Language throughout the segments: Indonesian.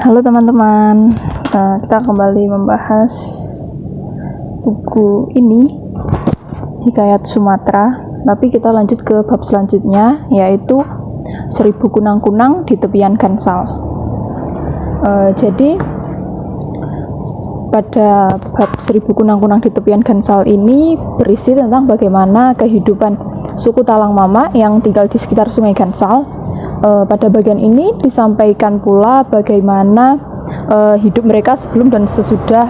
Halo teman-teman, kita kembali membahas buku ini, Hikayat Sumatera. Tapi kita lanjut ke bab selanjutnya, yaitu 1000 kunang-kunang di tepian Gansal. Jadi pada bab 1000 kunang-kunang di tepian Gansal ini berisi tentang bagaimana kehidupan suku Talang Mama yang tinggal di sekitar Sungai Gansal. Pada bagian ini disampaikan pula bagaimana hidup mereka sebelum dan sesudah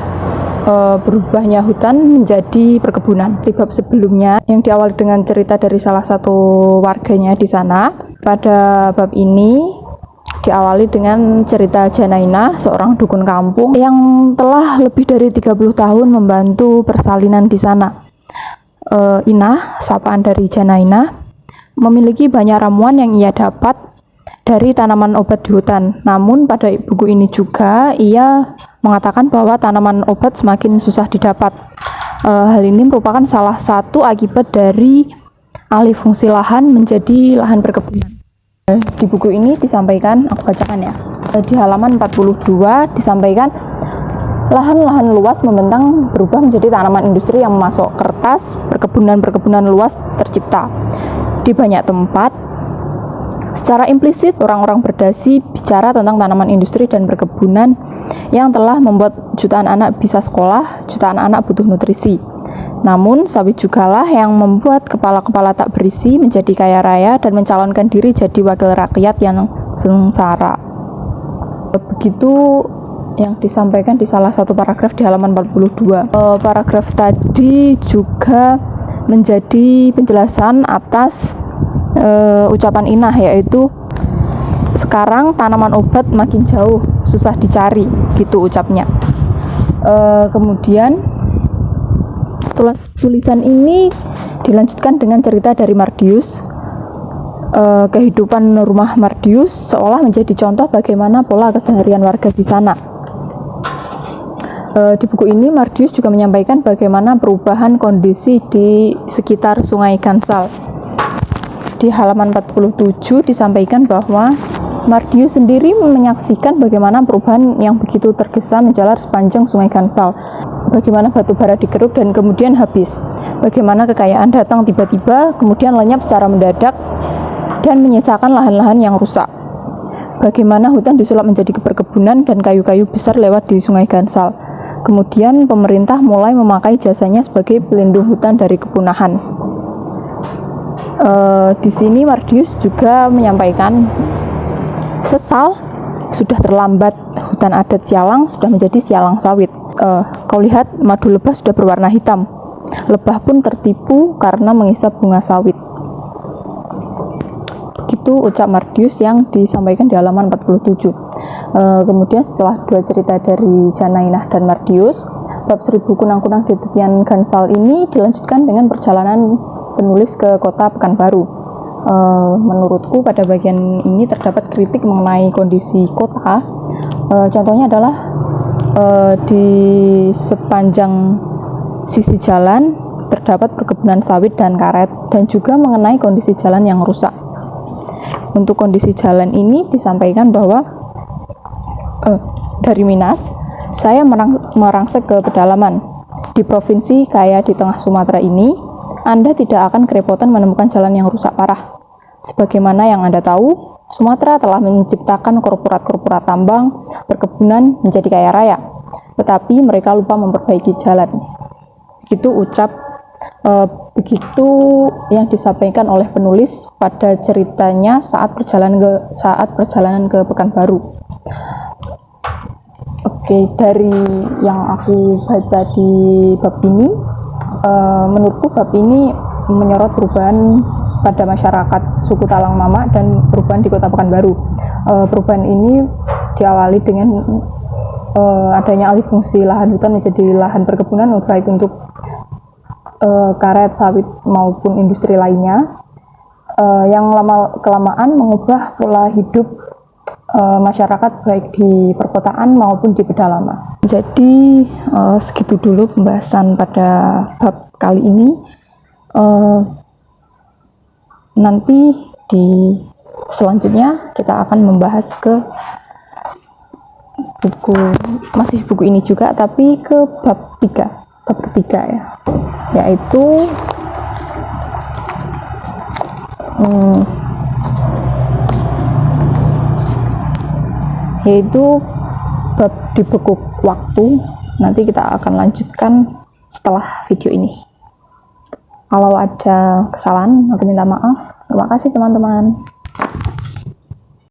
berubahnya hutan menjadi perkebunan. Di bab sebelumnya yang diawali dengan cerita dari salah satu warganya di sana, pada bab ini diawali dengan cerita Janaina, seorang dukun kampung yang telah lebih dari 30 tahun membantu persalinan di sana. Inah, sapaan dari Janaina, memiliki banyak ramuan yang ia dapat dari tanaman obat di hutan. Namun pada buku ini juga ia mengatakan bahwa tanaman obat semakin susah didapat. Hal ini merupakan salah satu akibat dari alih fungsi lahan menjadi lahan perkebunan. Di buku ini disampaikan, aku bacakan ya. Di halaman 42 disampaikan lahan-lahan luas membentang berubah menjadi tanaman industri yang memasok kertas. Perkebunan-perkebunan luas tercipta di banyak tempat. Secara implisit, orang-orang berdasi bicara tentang tanaman industri dan perkebunan yang telah membuat jutaan anak bisa sekolah, jutaan anak butuh nutrisi. Namun, sawit jugalah yang membuat kepala-kepala tak berisi menjadi kaya raya dan mencalonkan diri jadi wakil rakyat yang sengsara. Begitu yang disampaikan di salah satu paragraf di halaman 42. Paragraf tadi juga menjadi penjelasan atas ucapan Inah, yaitu sekarang tanaman obat makin jauh, susah dicari, gitu ucapnya. Kemudian tulisan ini dilanjutkan dengan cerita dari Mardius. Kehidupan rumah Mardius seolah menjadi contoh bagaimana pola keseharian warga di sana. Di buku ini Mardius juga menyampaikan bagaimana perubahan kondisi di sekitar Sungai Gansal. Di halaman 47 disampaikan bahwa Mardius sendiri menyaksikan bagaimana perubahan yang begitu tergesa menjalar sepanjang Sungai Gansal. Bagaimana batu bara dikeruk dan kemudian habis. Bagaimana kekayaan datang tiba-tiba, kemudian lenyap secara mendadak dan menyisakan lahan-lahan yang rusak. Bagaimana hutan disulap menjadi perkebunan dan kayu-kayu besar lewat di Sungai Gansal. Kemudian pemerintah mulai memakai jasanya sebagai pelindung hutan dari kepunahan. Di sini Mardius juga menyampaikan sesal sudah terlambat, hutan adat sialang sudah menjadi sialang sawit. Kau lihat madu lebah sudah berwarna hitam, lebah pun tertipu karena menghisap bunga sawit. Gitu ucap Mardius yang disampaikan di halaman 47. Kemudian setelah dua cerita dari Janainah dan Mardius, bab 1000 kunang-kunang di tepian Gansal ini dilanjutkan dengan perjalanan penulis ke kota Pekanbaru. Menurutku pada bagian ini terdapat kritik mengenai kondisi kota. Contohnya adalah di sepanjang sisi jalan terdapat perkebunan sawit dan karet, dan juga mengenai kondisi jalan yang rusak. Untuk kondisi jalan ini disampaikan bahwa dari Minas saya merangsek ke pedalaman. Di provinsi kaya di tengah Sumatera ini, Anda tidak akan kerepotan menemukan jalan yang rusak parah. Sebagaimana yang Anda tahu, Sumatera telah menciptakan korporat-korporat tambang, perkebunan menjadi kaya raya. Tetapi mereka lupa memperbaiki jalan. Begitu yang disampaikan oleh penulis pada ceritanya saat perjalanan ke Pekanbaru. Oke, dari yang aku baca di bab ini, menurutku bab ini menyorot perubahan pada masyarakat suku Talang Mama dan perubahan di kota Pekanbaru. Perubahan ini diawali dengan adanya alih fungsi lahan hutan menjadi lahan perkebunan, baik untuk karet, sawit maupun industri lainnya, yang lama-kelamaan mengubah pola hidup masyarakat baik di perkotaan maupun di pedalaman. Jadi segitu dulu pembahasan pada bab kali ini. Nanti di selanjutnya kita akan membahas ke masih buku ini juga, tapi ke bab ketiga ya, yaitu bab dibekuk waktu. Nanti kita akan lanjutkan setelah video ini. Kalau ada kesalahan, aku minta maaf. Terima kasih teman-teman.